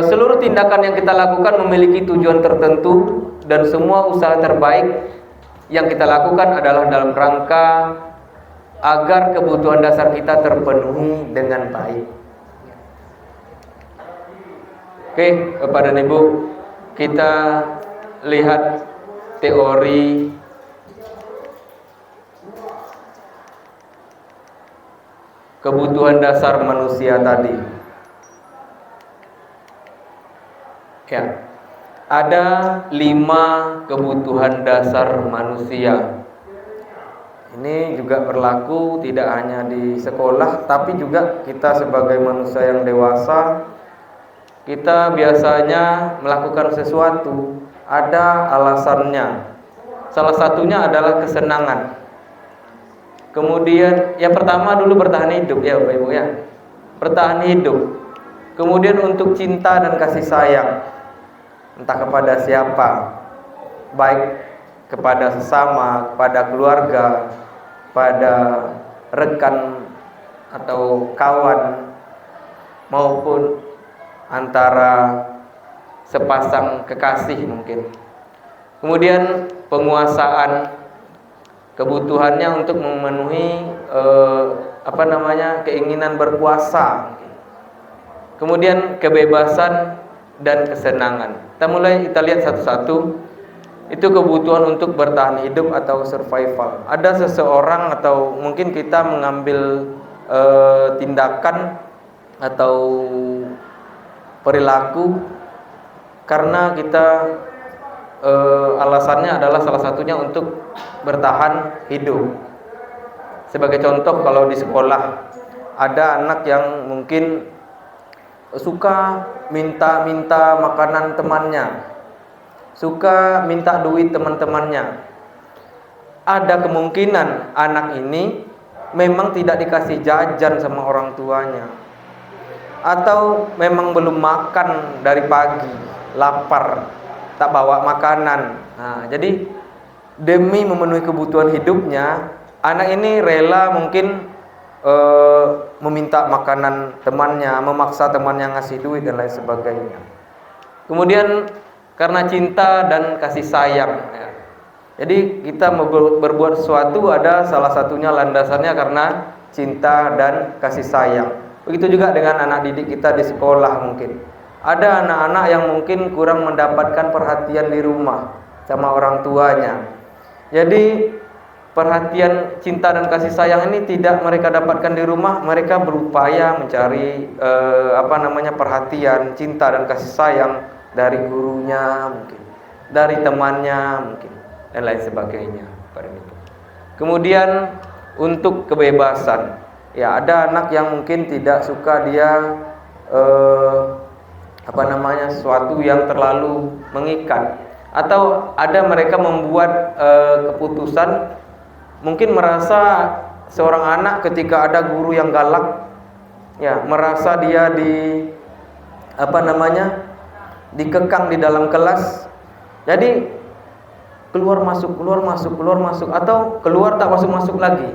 Seluruh tindakan yang kita lakukan memiliki tujuan tertentu, dan semua usaha terbaik yang kita lakukan adalah dalam rangka agar kebutuhan dasar kita terpenuhi dengan baik. Oke, Bapak dan Ibu, kita lihat teori kebutuhan dasar manusia tadi. Ya, ada 5 kebutuhan dasar manusia. Ini juga berlaku tidak hanya di sekolah, tapi juga kita sebagai manusia yang dewasa. Kita biasanya melakukan sesuatu, ada alasannya. Salah satunya adalah kesenangan. Kemudian yang pertama dulu bertahan hidup, ya Bapak Ibu ya. Bertahan hidup. Kemudian untuk cinta dan kasih sayang, entah kepada siapa, baik kepada sesama, kepada keluarga, pada rekan atau kawan, maupun antara sepasang kekasih mungkin. Kemudian penguasaan, kebutuhannya untuk memenuhi keinginan berkuasa. Kemudian kebebasan dan kesenangan. Kita lihat satu-satu. Itu kebutuhan untuk bertahan hidup atau survival. Ada seseorang atau mungkin kita mengambil tindakan atau perilaku karena kita alasannya adalah salah satunya untuk bertahan hidup. Sebagai contoh, kalau di sekolah ada anak yang mungkin suka minta makanan temannya, suka minta duit teman-temannya. Ada kemungkinan anak ini memang tidak dikasih jajan sama orang tuanya, atau memang belum makan dari pagi, lapar, tak bawa makanan. Nah, jadi demi memenuhi kebutuhan hidupnya, anak ini rela mungkin meminta makanan temannya, memaksa temannya ngasih duit dan lain sebagainya. Kemudian karena cinta dan kasih sayang, ya. Jadi kita berbuat sesuatu ada salah satunya landasannya karena cinta dan kasih sayang. Begitu juga dengan anak didik kita di sekolah mungkin. Ada anak-anak yang mungkin kurang mendapatkan perhatian di rumah sama orang tuanya. Jadi perhatian, cinta dan kasih sayang ini tidak mereka dapatkan di rumah, mereka berupaya mencari perhatian, cinta dan kasih sayang dari gurunya mungkin, dari temannya mungkin, dan lain sebagainya. Kemudian untuk kebebasan, ya ada anak yang mungkin tidak suka dia sesuatu yang terlalu mengikat, atau ada mereka membuat keputusan, mungkin merasa seorang anak ketika ada guru yang galak, ya merasa dia dikekang di dalam kelas, jadi keluar masuk, atau keluar tak masuk lagi.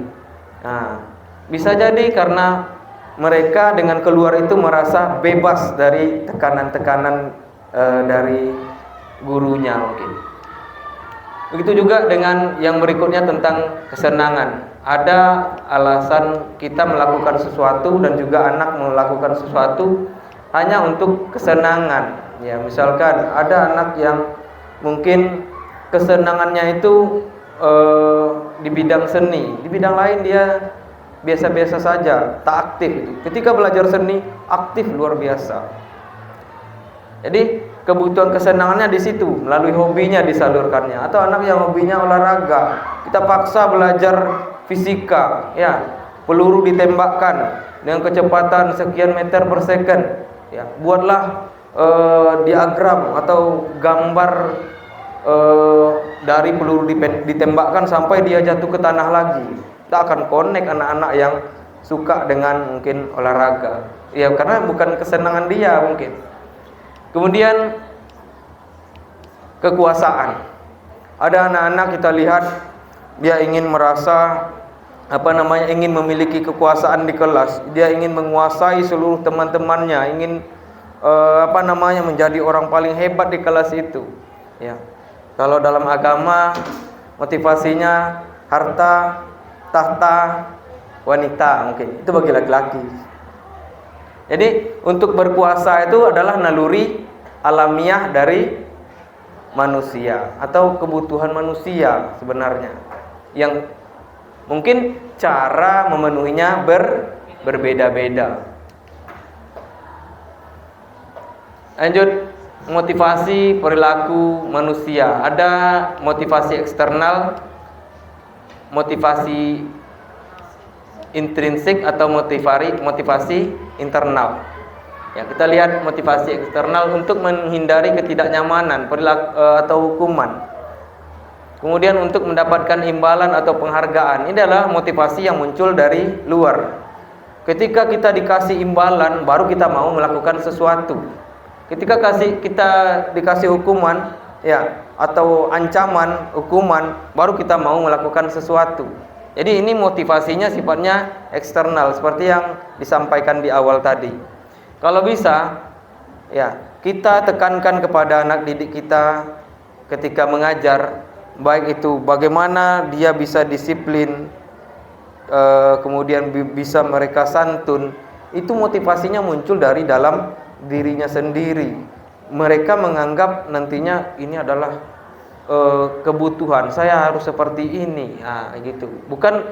Nah, bisa jadi karena mereka dengan keluar itu merasa bebas dari tekanan-tekanan dari gurunya mungkin. Begitu juga dengan yang berikutnya tentang kesenangan. Ada alasan kita melakukan sesuatu dan juga anak melakukan sesuatu hanya untuk kesenangan. Ya, misalkan ada anak yang mungkin kesenangannya itu di bidang seni, di bidang lain dia biasa-biasa saja, tak aktif. Ketika belajar seni, aktif luar biasa. Jadi kebutuhan kesenangannya di situ, melalui hobinya disalurkannya. Atau anak yang hobinya olahraga, kita paksa belajar fisika, ya, peluru ditembakkan dengan kecepatan sekian meter per second, ya, buatlah diagram atau gambar dari peluru ditembakkan sampai dia jatuh ke tanah lagi. Kita akan connect anak-anak yang suka dengan mungkin olahraga, ya, karena bukan kesenangan dia mungkin. Kemudian kekuasaan. Ada anak-anak kita lihat dia ingin merasa ingin memiliki kekuasaan di kelas. Dia ingin menguasai seluruh teman-temannya, ingin menjadi orang paling hebat di kelas itu. Ya. Kalau dalam agama motivasinya harta, tahta, wanita mungkin. Itu bagi laki-laki. Jadi untuk berkuasa itu adalah naluri alamiah dari manusia atau kebutuhan manusia sebenarnya, yang mungkin cara memenuhinya berbeda-beda. Lanjut, motivasi perilaku manusia. Ada motivasi eksternal, motivasi intrinsik atau motivasi internal. Ya, kita lihat motivasi eksternal untuk menghindari ketidaknyamanan, perilaku atau hukuman. Kemudian untuk mendapatkan imbalan atau penghargaan. Ini adalah motivasi yang muncul dari luar. Ketika kita dikasih imbalan, baru kita mau melakukan sesuatu. Ketika kita dikasih hukuman, ya, atau ancaman hukuman, baru kita mau melakukan sesuatu. Jadi ini motivasinya sifatnya eksternal, seperti yang disampaikan di awal tadi. Kalau bisa, ya, kita tekankan kepada anak didik kita ketika mengajar, baik itu bagaimana dia bisa disiplin, kemudian bisa mereka santun. Itu motivasinya muncul dari dalam dirinya sendiri. Mereka menganggap nantinya ini adalah kebutuhan, saya harus seperti ini, gitu. Bukan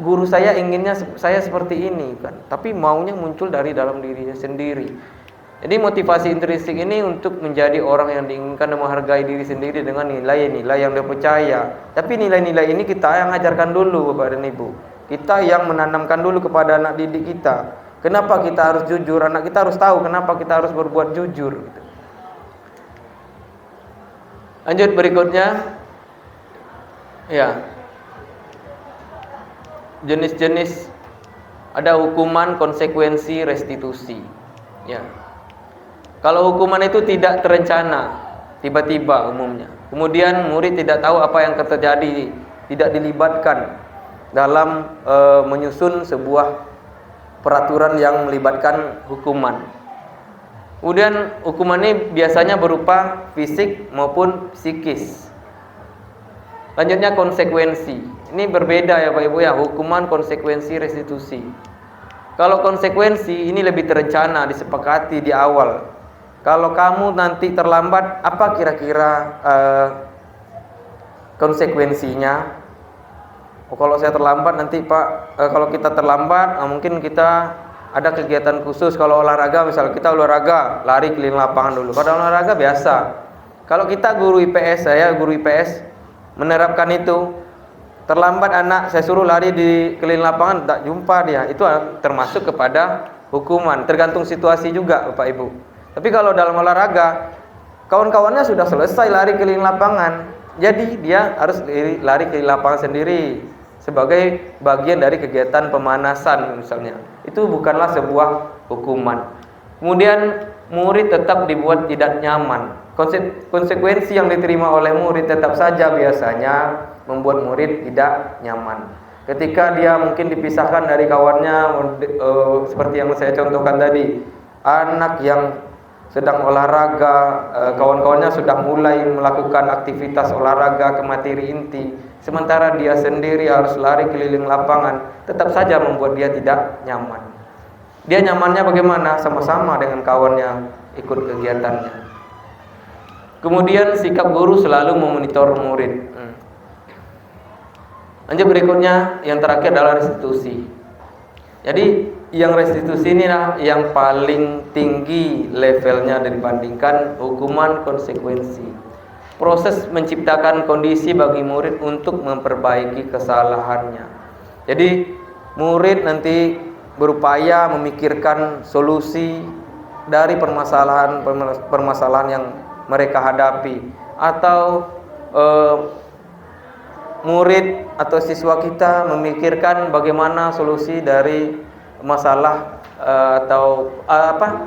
guru saya inginnya saya seperti ini, kan, tapi maunya muncul dari dalam dirinya sendiri. Jadi motivasi intrinsik ini untuk menjadi orang yang diinginkan dan menghargai diri sendiri dengan nilai-nilai yang dia percaya. Tapi nilai-nilai ini kita yang ajarkan dulu, Bapak dan Ibu. Kita yang menanamkan dulu kepada anak didik kita. Kenapa kita harus jujur? Anak kita harus tahu kenapa kita harus berbuat jujur, gitu. Lanjut berikutnya, ya, jenis-jenis, ada hukuman, konsekuensi, restitusi. Ya, kalau hukuman itu tidak terencana, tiba-tiba umumnya. Kemudian murid tidak tahu apa yang terjadi, tidak dilibatkan dalam menyusun sebuah peraturan yang melibatkan hukuman. Kemudian hukuman ini biasanya berupa fisik maupun psikis. Lanjutnya konsekuensi. Ini berbeda ya Pak Ibu ya, hukuman, konsekuensi, restitusi. Kalau konsekuensi ini lebih terencana, disepakati di awal. Kalau kamu nanti terlambat, apa kira-kira konsekuensinya? kalau saya terlambat nanti Pak, kalau kita terlambat, mungkin kita ada kegiatan khusus. Kalau olahraga, misal kita olahraga lari keliling lapangan dulu. Kalau olahraga biasa. Kalau kita guru IPS, saya guru IPS menerapkan itu, terlambat anak saya suruh lari di keliling lapangan, tak jumpa dia, itu termasuk kepada hukuman. Tergantung situasi juga Bapak Ibu. Tapi kalau dalam olahraga, kawan-kawannya sudah selesai lari keliling lapangan, jadi dia harus lari keliling lapangan sendiri sebagai bagian dari kegiatan pemanasan misalnya. Itu bukanlah sebuah hukuman. Kemudian murid tetap dibuat tidak nyaman. Konsekuensi yang diterima oleh murid tetap saja biasanya membuat murid tidak nyaman. Ketika dia mungkin dipisahkan dari kawannya, seperti yang saya contohkan tadi, anak yang sedang olahraga, kawan-kawannya sudah mulai melakukan aktivitas olahraga ke materi inti, sementara dia sendiri harus lari keliling lapangan, tetap saja membuat dia tidak nyaman. Dia nyamannya bagaimana? Sama-sama dengan kawannya ikut kegiatannya. Kemudian sikap guru selalu memonitor murid. Lanjut berikutnya, yang terakhir adalah restitusi. Jadi yang restitusi ini yang paling tinggi levelnya dibandingkan hukuman konsekuensi. Proses menciptakan kondisi bagi murid untuk memperbaiki kesalahannya. Jadi murid nanti berupaya memikirkan solusi dari permasalahan yang mereka hadapi, atau murid atau siswa kita memikirkan bagaimana solusi dari masalah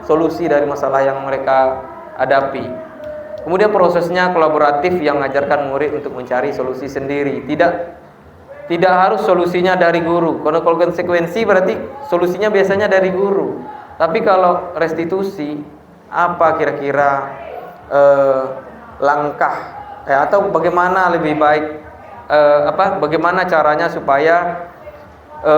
solusi dari masalah yang mereka hadapi. Kemudian prosesnya kolaboratif yang mengajarkan murid untuk mencari solusi sendiri. Tidak harus solusinya dari guru. Kalau konsekuensi berarti solusinya biasanya dari guru. Tapi kalau restitusi, apa kira-kira langkah atau bagaimana lebih baik, bagaimana caranya supaya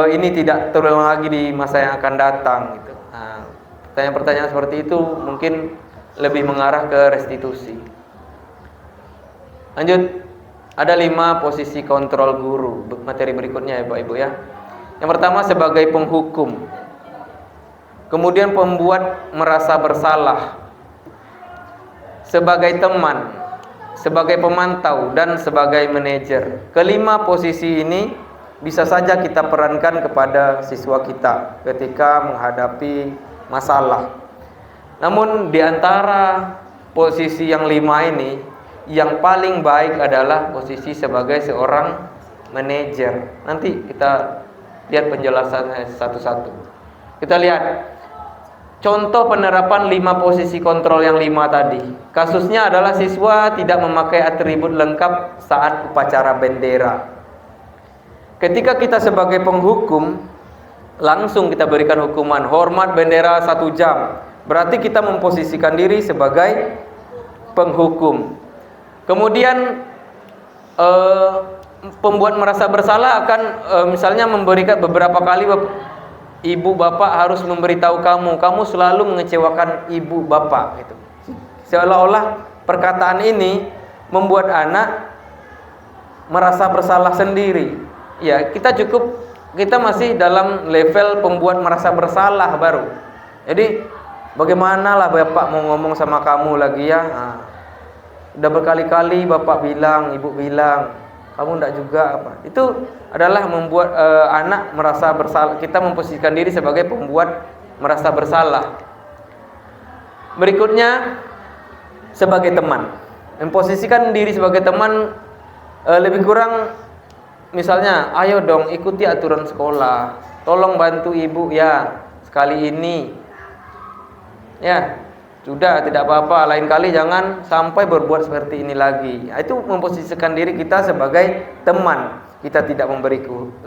ini tidak terulang lagi di masa yang akan datang gitu. Nah, pertanyaan-pertanyaan seperti itu mungkin lebih mengarah ke restitusi. Lanjut, ada 5 posisi kontrol guru. Materi berikutnya ya Bapak Ibu ya. Yang pertama sebagai penghukum, kemudian pembuat merasa bersalah, sebagai teman, sebagai pemantau, dan sebagai manajer. Kelima posisi ini bisa saja kita perankan kepada siswa kita ketika menghadapi masalah. Namun di antara posisi yang 5 ini, yang paling baik adalah posisi sebagai seorang manajer. Nanti kita lihat penjelasannya satu-satu. Kita lihat contoh penerapan 5 posisi kontrol yang 5 tadi. Kasusnya adalah siswa tidak memakai atribut lengkap saat upacara bendera. Ketika kita sebagai penghukum, langsung kita berikan hukuman hormat bendera 1 jam. Berarti kita memposisikan diri sebagai penghukum. Kemudian pembuat merasa bersalah akan misalnya memberikan beberapa kali, ibu bapak harus memberitahu kamu selalu mengecewakan ibu bapak gitu. Seolah-olah perkataan ini membuat anak merasa bersalah sendiri. Ya, kita masih dalam level pembuat merasa bersalah baru. Jadi bagaimana lah bapak mau ngomong sama kamu lagi ya? Nah, udah berkali-kali bapak bilang, ibu bilang, kamu enggak juga apa. Itu adalah membuat anak merasa bersalah. Kita memposisikan diri sebagai pembuat merasa bersalah. Berikutnya sebagai teman. Memposisikan diri sebagai teman lebih kurang misalnya, ayo dong ikuti aturan sekolah. Tolong bantu ibu ya sekali ini. Ya, sudah tidak apa-apa, lain kali jangan sampai berbuat seperti ini lagi. Itu memposisikan diri kita sebagai teman. Kita tidak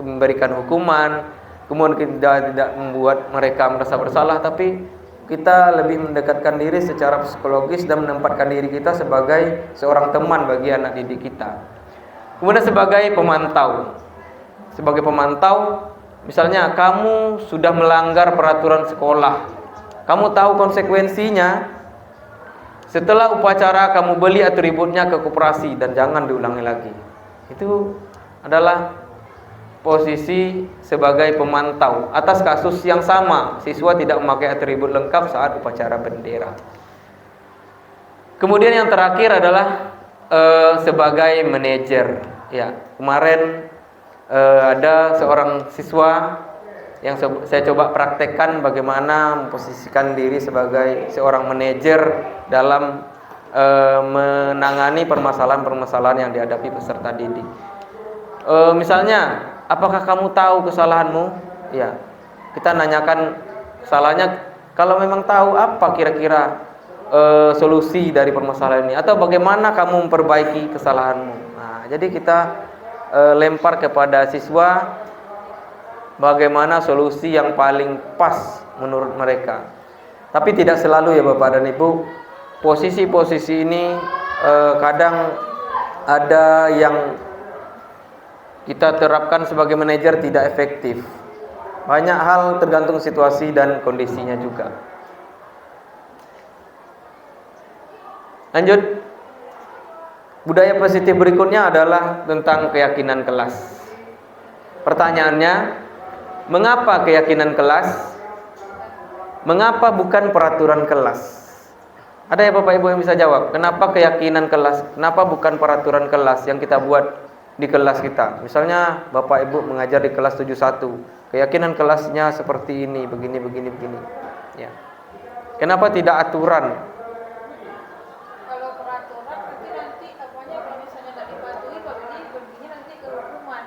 memberikan hukuman, kemudian kita tidak membuat mereka merasa bersalah, tapi kita lebih mendekatkan diri secara psikologis dan menempatkan diri kita sebagai seorang teman bagi anak didik kita. Kemudian sebagai pemantau. Sebagai pemantau, misalnya kamu sudah melanggar peraturan sekolah, kamu tahu konsekuensinya. Setelah upacara kamu beli atributnya ke koperasi dan jangan diulangi lagi. Itu adalah posisi sebagai pemantau atas kasus yang sama, siswa tidak memakai atribut lengkap saat upacara bendera. Kemudian yang terakhir adalah sebagai manajer. Ya, kemarin ada seorang siswa yang saya coba praktekkan bagaimana memposisikan diri sebagai seorang manajer dalam menangani permasalahan-permasalahan yang dihadapi peserta didik. Misalnya, apakah kamu tahu kesalahanmu? Ya, kita nanyakan kesalahannya. Kalau memang tahu, apa kira-kira solusi dari permasalahan ini? Atau bagaimana kamu memperbaiki kesalahanmu? Nah, jadi kita lempar kepada siswa bagaimana solusi yang paling pas menurut mereka. Tapi tidak selalu ya Bapak dan Ibu. Posisi-posisi ini kadang ada yang kita terapkan sebagai manajer tidak efektif. Banyak hal tergantung situasi dan kondisinya juga. Lanjut. Budaya positif berikutnya adalah tentang keyakinan kelas. Pertanyaannya, mengapa keyakinan kelas? Mengapa bukan peraturan kelas? Ada ya Bapak Ibu yang bisa jawab? Kenapa keyakinan kelas? Kenapa bukan peraturan kelas yang kita buat di kelas kita? Misalnya Bapak Ibu mengajar di kelas 71, keyakinan kelasnya seperti ini, begini. Ya. Kenapa tidak aturan? Kalau peraturan nanti apanya kalau misalnya nggak dipatuhi begini nanti ke hukuman.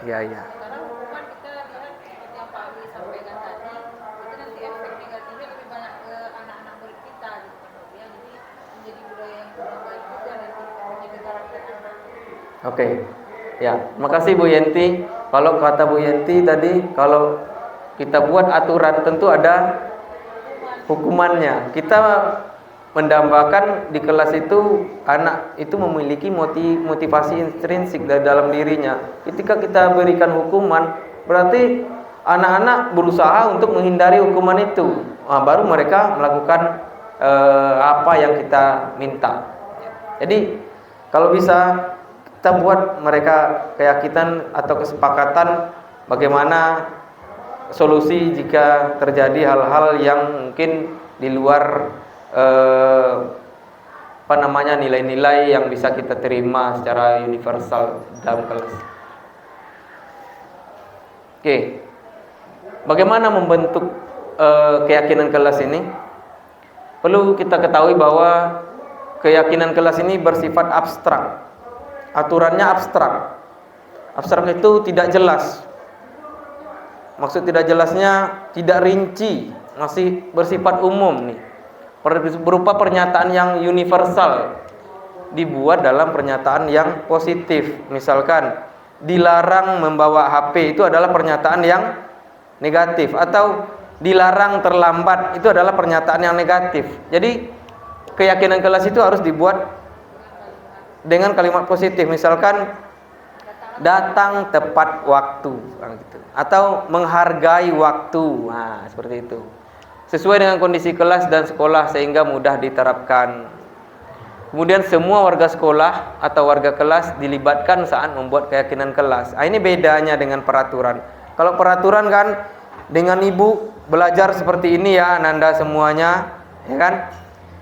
Iya. Karena hukuman kita lihat seperti yang Pak Wi sampaikan tadi, itu nanti efek negatifnya lebih banyak ke anak-anak murid kita gitu. Ya, jadi menjadi budaya yang kurang baik juga nanti menjaga karakter anak. Oke. Ya, makasih Bu Yenti. Kalau kata Bu Yenti tadi, kalau kita buat aturan tentu ada hukumannya. Kita mendambakan di kelas itu anak itu memiliki motivasi intrinsik dari dalam dirinya. Ketika kita berikan hukuman, berarti anak-anak berusaha untuk menghindari hukuman itu. Nah, baru mereka melakukan apa yang kita minta. Jadi kalau bisa kita buat mereka keyakinan atau kesepakatan bagaimana solusi jika terjadi hal-hal yang mungkin di luar nilai-nilai yang bisa kita terima secara universal dalam kelas. Oke. Bagaimana membentuk keyakinan kelas ini? Perlu kita ketahui bahwa keyakinan kelas ini bersifat abstrak. Aturannya abstrak. Abstrak itu tidak jelas. Maksud tidak jelasnya tidak rinci, masih bersifat umum nih. Berupa pernyataan yang universal, dibuat dalam pernyataan yang positif. Misalkan dilarang membawa HP itu adalah pernyataan yang negatif, atau dilarang terlambat itu adalah pernyataan yang negatif. Jadi keyakinan kelas itu harus dibuat dengan kalimat positif. Misalkan datang tepat waktu gitu, atau menghargai waktu. Nah, seperti itu. Sesuai dengan kondisi kelas dan sekolah sehingga mudah diterapkan. Kemudian semua warga sekolah atau warga kelas dilibatkan saat membuat keyakinan kelas. Nah, ini bedanya dengan peraturan. Kalau peraturan kan dengan ibu belajar seperti ini ya Nanda semuanya, ya kan?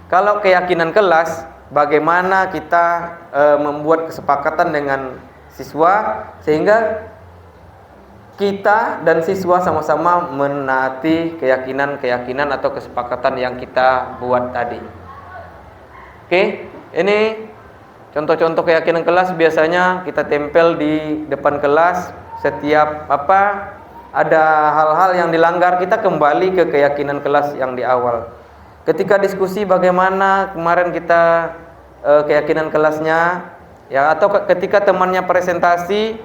Kalau keyakinan kelas, bagaimana kita membuat kesepakatan dengan siswa sehingga kita dan siswa sama-sama menaati keyakinan atau kesepakatan yang kita buat tadi. Oke, ini contoh-contoh keyakinan kelas biasanya kita tempel di depan kelas. Setiap ada hal-hal yang dilanggar, kita kembali ke keyakinan kelas yang di awal. Ketika diskusi bagaimana kemarin kita keyakinan kelasnya, ya, atau ketika temannya presentasi,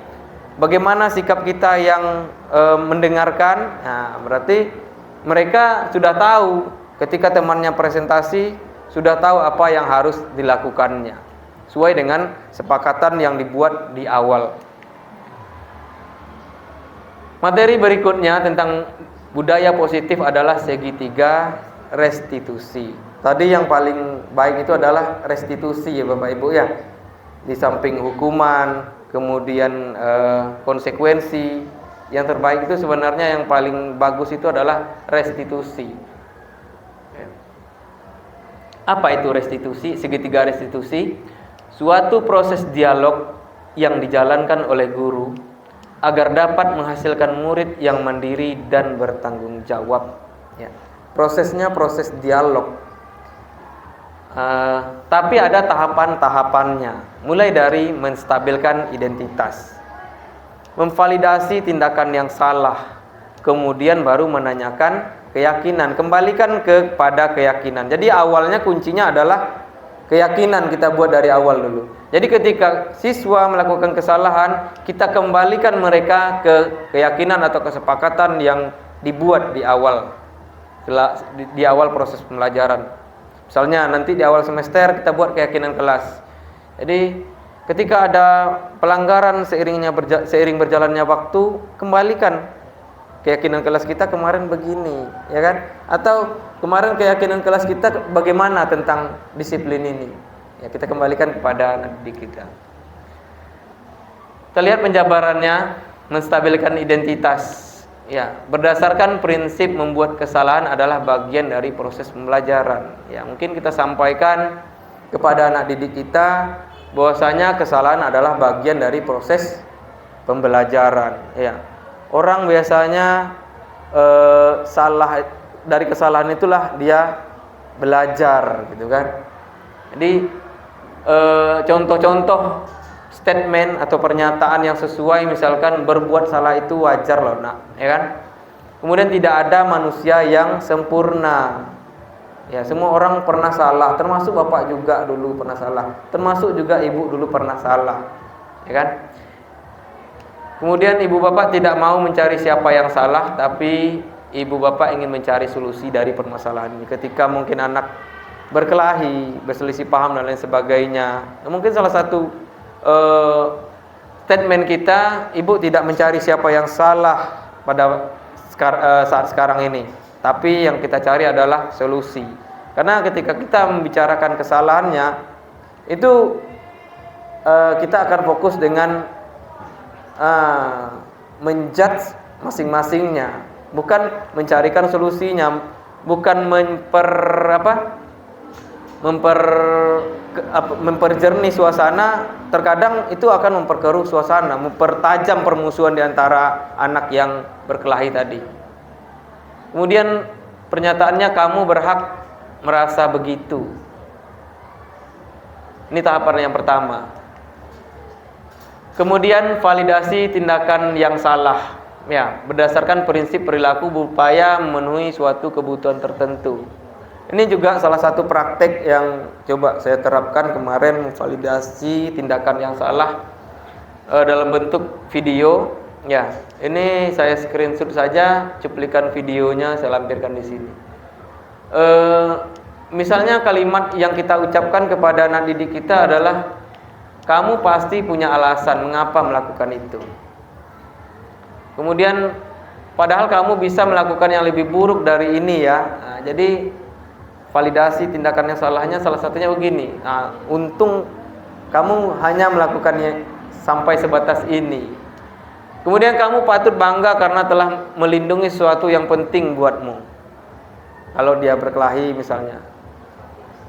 bagaimana sikap kita yang mendengarkan. Nah, berarti mereka sudah tahu ketika temannya presentasi, sudah tahu apa yang harus dilakukannya sesuai dengan sepakatan yang dibuat di awal. Materi berikutnya tentang budaya positif adalah segitiga restitusi. Tadi yang paling baik itu adalah restitusi ya Bapak Ibu ya. Di samping hukuman, kemudian konsekuensi. Yang terbaik itu sebenarnya yang paling bagus itu adalah restitusi. Apa itu restitusi? Segitiga restitusi, suatu proses dialog yang dijalankan oleh guru agar dapat menghasilkan murid yang mandiri dan bertanggung jawab. Ya. Prosesnya proses dialog. Tapi ada tahapan-tahapannya. Mulai dari menstabilkan identitas, memvalidasi tindakan yang salah, kemudian baru menanyakan keyakinan, kembalikan kepada keyakinan. Jadi awalnya kuncinya adalah keyakinan, kita buat dari awal dulu. Jadi ketika siswa melakukan kesalahan, kita kembalikan mereka ke keyakinan atau kesepakatan yang dibuat di awal proses pembelajaran. Misalnya nanti di awal semester kita buat keyakinan kelas. Jadi ketika ada pelanggaran seiring berjalannya waktu, kembalikan keyakinan kelas kita kemarin begini, ya kan? Atau kemarin keyakinan kelas kita bagaimana tentang disiplin ini? Ya, kita kembalikan kepada anak didik kita. Kita lihat penjabarannya, menstabilkan identitas. Ya, berdasarkan prinsip membuat kesalahan adalah bagian dari proses pembelajaran. Ya, mungkin kita sampaikan kepada anak didik kita bahwasanya kesalahan adalah bagian dari proses pembelajaran. Ya, orang biasanya salah, dari kesalahan itulah dia belajar, gitu kan. Jadi contoh-contoh statement atau pernyataan yang sesuai, misalkan berbuat salah itu wajar loh nak, ya kan. Kemudian tidak ada manusia yang sempurna. Ya, semua orang pernah salah, termasuk bapak juga dulu pernah salah, termasuk juga ibu dulu pernah salah, ya kan. Kemudian ibu bapak tidak mau mencari siapa yang salah, tapi ibu bapak ingin mencari solusi dari permasalahan ini. Ketika mungkin anak berkelahi, berselisih paham dan lain sebagainya, mungkin salah satu statement kita, ibu tidak mencari siapa yang salah pada saat sekarang ini, tapi yang kita cari adalah solusi. Karena ketika kita membicarakan kesalahannya, itu kita akan fokus dengan menjudge masing-masingnya, bukan mencarikan solusinya, bukan memperjernih suasana. Terkadang itu akan memperkeruh suasana, mempertajam permusuhan di antara anak yang berkelahi tadi. Kemudian pernyataannya, kamu berhak merasa begitu. Ini tahapan yang pertama. Kemudian validasi tindakan yang salah. Ya, berdasarkan prinsip perilaku berupaya memenuhi suatu kebutuhan tertentu. Ini juga salah satu praktek yang coba saya terapkan kemarin, memvalidasi tindakan yang salah dalam bentuk video. Ya, ini saya screenshot saja, cuplikan videonya saya lampirkan di sini. Misalnya kalimat yang kita ucapkan kepada anak didik kita adalah, kamu pasti punya alasan mengapa melakukan itu. Kemudian, padahal kamu bisa melakukan yang lebih buruk dari ini ya. Nah, jadi validasi tindakan yang salahnya salah satunya begini. Nah, untung kamu hanya melakukannya sampai sebatas ini. Kemudian kamu patut bangga karena telah melindungi sesuatu yang penting buatmu. Kalau dia berkelahi misalnya.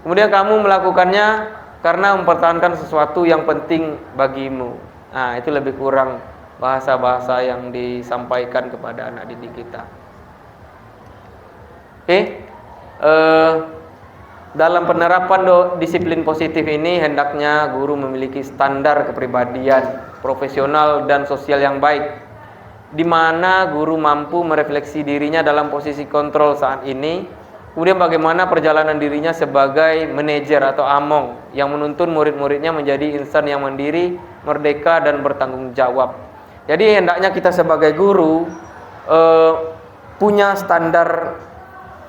Kemudian kamu melakukannya karena mempertahankan sesuatu yang penting bagimu. Nah, itu lebih kurang bahasa-bahasa yang disampaikan kepada anak didik kita. Oke. Dalam penerapan disiplin positif ini, hendaknya guru memiliki standar kepribadian profesional dan sosial yang baik, di mana guru mampu merefleksi dirinya dalam posisi kontrol saat ini, kemudian bagaimana perjalanan dirinya sebagai manajer atau among yang menuntun murid-muridnya menjadi insan yang mandiri, merdeka, dan bertanggung jawab. Jadi hendaknya kita sebagai guru punya standar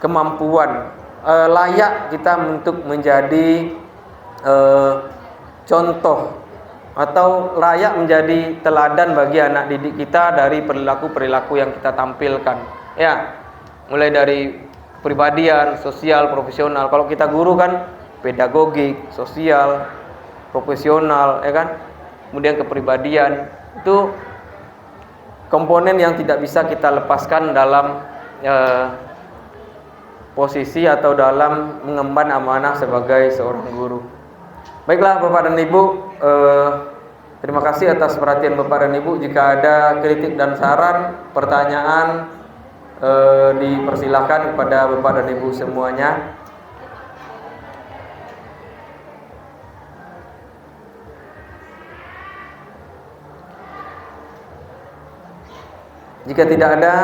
kemampuan, layak kita untuk menjadi contoh atau layak menjadi teladan bagi anak didik kita dari perilaku-perilaku yang kita tampilkan. Ya, mulai dari kepribadian, sosial, profesional. Kalau kita guru kan pedagogik, sosial, profesional, ya kan? kemudian kepribadian. Itu komponen yang tidak bisa kita lepaskan dalam posisi atau dalam mengemban amanah sebagai seorang guru. Baiklah Bapak dan Ibu, terima kasih atas perhatian Bapak dan Ibu. Jika ada kritik dan saran, pertanyaan, dipersilahkan kepada Bapak dan Ibu semuanya. Jika tidak ada,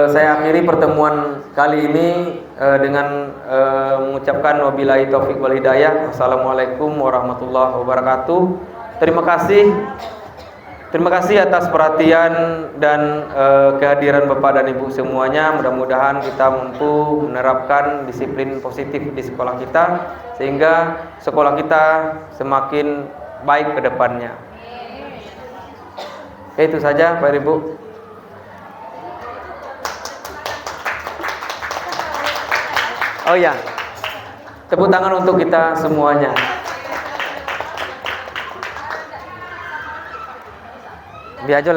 saya akhiri pertemuan kali ini dengan mengucapkan wabillahi taufik wal hidayah. Assalamualaikum warahmatullahi wabarakatuh. Terima kasih atas perhatian dan kehadiran Bapak dan Ibu semuanya. Mudah-mudahan kita mampu menerapkan disiplin positif di sekolah kita sehingga sekolah kita semakin baik ke depannya. Oke, itu saja Pak Ibu. Oh ya, tepuk tangan untuk kita semuanya. Biar aja